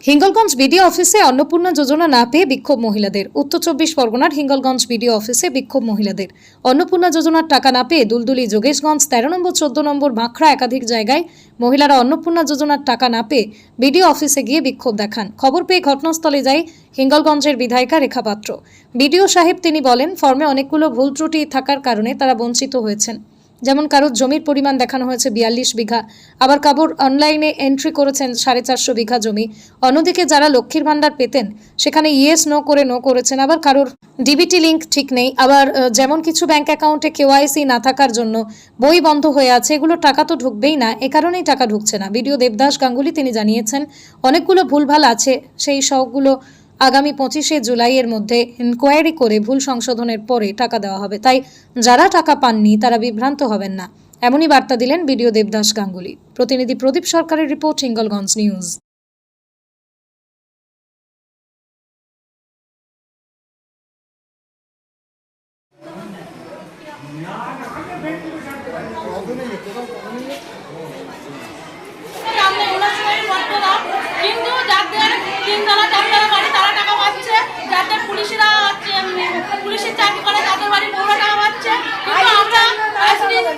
Hingalganj BDO অফিসে অন্নপূর্ণা যোজনা না পেয়ে বিক্ষোভ মহিলাদের। উত্তর 24 পরগনার হিঙ্গলগঞ্জ বিডিও অফিসে বিক্ষোভ মহিলাদের। অন্নপূর্ণা যোজনার টাকা না পেয়ে দুলদুলি, যোগেশগঞ্জ, 13 নম্বর, 14 নম্বর, বাঁকড়া একাধিক জায়গায় মহিলারা অন্নপূর্ণা যোজনার টাকা না পেয়ে বিডিও অফিসে গিয়ে বিক্ষোভ দেখান। খবর পেয়ে ঘটনাস্থলে যায় হিঙ্গলগঞ্জের বিধায়িকা রেখা পাত্র। বিডিও সাহেব তিনি বলেন, ফর্মে অনেকগুলো ভুল ত্রুটি থাকার কারণে তারা বঞ্চিত হয়েছেন। যেমন কারোর জমির পরিমাণ দেখানো হয়েছে 42 বিঘা, আবার কারোর অনলাইনে এন্ট্রি করেছেন 450 বিঘা জমি। অন্যদিকে যারা লক্ষ্মীর ভান্ডার পেতেন সেখানে ইয়েস নো করে নো করেছেন। আবার কারোর ডিবিটি লিঙ্ক ঠিক নেই। আবার যেমন কিছু ব্যাংক অ্যাকাউন্টে কেওয়াইসি না থাকার জন্য বই বন্ধ হয়ে আছে। এগুলো টাকা তো ঢুকবেই না, এ কারণেই টাকা ঢুকছে না। বিডিও দেবদাস গাঙ্গুলি তিনি জানিয়েছেন, অনেকগুলো ভুলভাল আছে, সেই সবগুলো আগামী 25শে জুলাইয়ের মধ্যে ইনকোয়ারি করে ভুল সংশোধনের পরে টাকা দেওয়া হবে। তাই যারা টাকা পাননি তারা বিভ্রান্ত হবেন না, এমনই বার্তা দিলেন বিডিও দেবদাস গাঙ্গুলি। প্রতিনিধি প্রদীপ সরকারের রিপোর্ট, হিঙ্গলগঞ্জ নিউজ। কিন্তু যাদের তিনতলা চারতলা বাড়ি তারা টাকা পাচ্ছে, যাদের পুলিশের চাকরি করে তাদের বাড়ি বড় টাকা পাচ্ছে, কিন্তু আমরা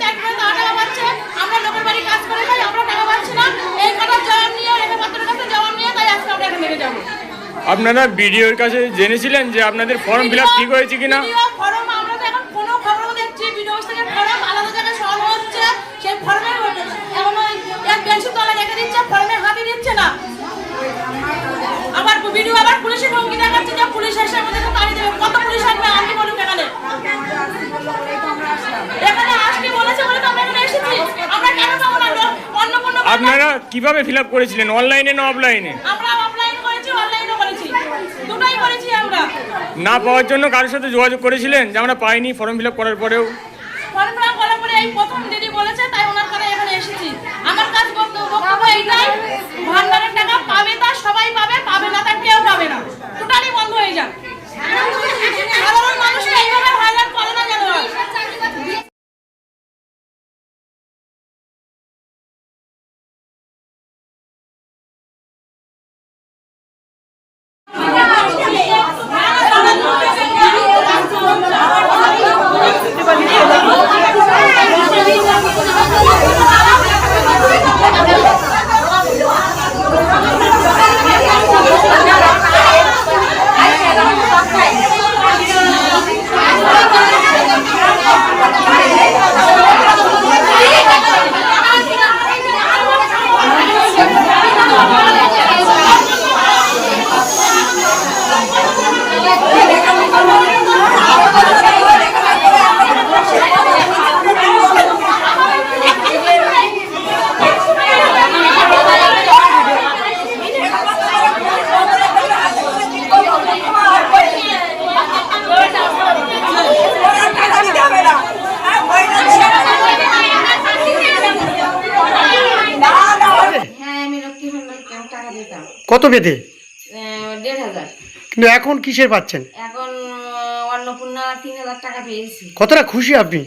চাকরি করে তারা টাকা পাচ্ছে। আমরা লোকের বাড়ি কাজ করে খাই, আমরা টাকা পাচ্ছি না। এই কথা জবাব নিয়ে রেখে পাত্রের কাছে জবাব নিয়ে তাই আজকে আমরা এখান থেকে যাবো। আপনারা বিডিওর কাছে জেনেছিলেন যে আপনাদের ফর্ম ফিল আপ ঠিক হয়েছে কিনা? ফর্ম আমরা তো এখন কোনো খবর দেখছি বিডিও থেকে ফর্ম আলাদা জায়গায় সব হচ্ছে, সেই ফর্মে এখন এক বেঞ্চি তলা রেখে দিচ্ছে, ফর্মে হাতে দিচ্ছে না। আবার ভিডিও আবার পুলিশের হুমকি দেখাচ্ছে যে পুলিশ এসে আমাদেরকে পানি দেবে। কত পুলিশ আসবে আপনি বলুন? এখানে আসতে বলেছে বলে তো আমরা এখানে এসেছি। আমরা কেন পাবো না? অন্য কোনো আপনারা কিভাবে ফিল আপ করেছিলেন, অনলাইনে না অফলাইনে? আমরা অফলাইন করেছি, অনলাইনও করেছি, দুটোই করেছি। আমরা না পাওয়ার জন্য কারোর সাথে যোগাযোগ করেছিলেন যে আমরা পাইনি ফর্ম ফিল আপ করার পরেও? ফর্ম ফিল আপ করার পরে এই প্রথম দিদি বলেছে, তাই ওনার কথা এখানে এসেছি। আমার কাজ বক্তব্য এইটাই, ভান্ডারের টাকা পাবে তা সবাই পাবে, পাবে না তা কেউ পাবে না, টোটালি বন্ধ হয়ে যাক। সাধারণ মানুষকে এইভাবে হয়রান করে না কেন? কত পেতে? 1,500। কিন্তু এখন কিসের পাচ্ছেন? এখন অন্নপূর্ণা 3,000 টাকা পেয়েছি। কতটা খুশি আপনি?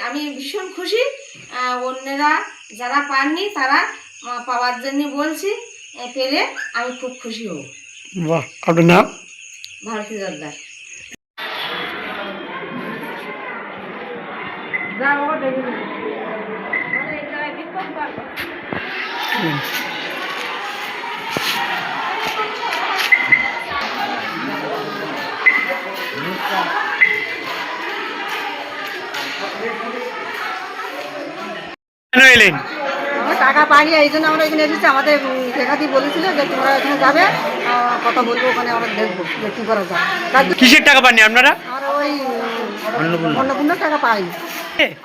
আমি ভীষণ খুশি। অন্যরা যারা পাননি তারা পাওয়ার জন্য বলছি, পেলে আমি খুব খুশি হব। বাহ, আপনার নাম? ভারতী জর্দার। এলেন? আমরা টাকা পাইনি, এই জন্য আমরা এখানে এসেছি। আমাদের রেখাদি বলেছিল যে তোমরা এখানে যাবে, কথা বলবো, ওখানে আমরা দেখবো যে কী করা যায়। কিসের টাকা পাননি আপনারা? আমরা ওই অন্নপূর্ণার টাকা পাইনি,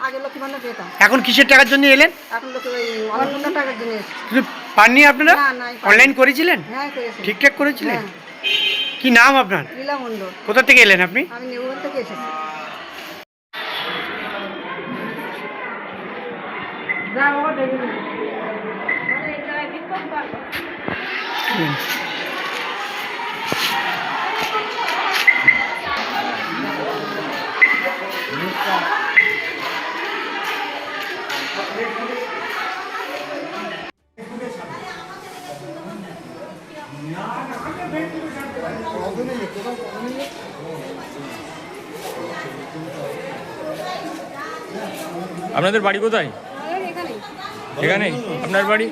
আগে লক্ষ্মী ভান্ডার পেতাম। এখন কিসের টাকার জন্য এলেন? এখন ওই অন্নপূর্ণার টাকার জন্য এসেছি। কিন্তু পাননি আপনারা? না, নাই। অনলাইন করেছিলেন? হ্যাঁ, করেছি। ঠিকঠাক করেছিলেন? হ্যাঁ। কি নাম আপনার? লীলা মণ্ডল। কোথা থেকে এলেন আপনি? আমি নেউল থেকে এসেছি। না আপনাদের বাড়ি কোথায়? এখানেই। আপনার বাড়ি?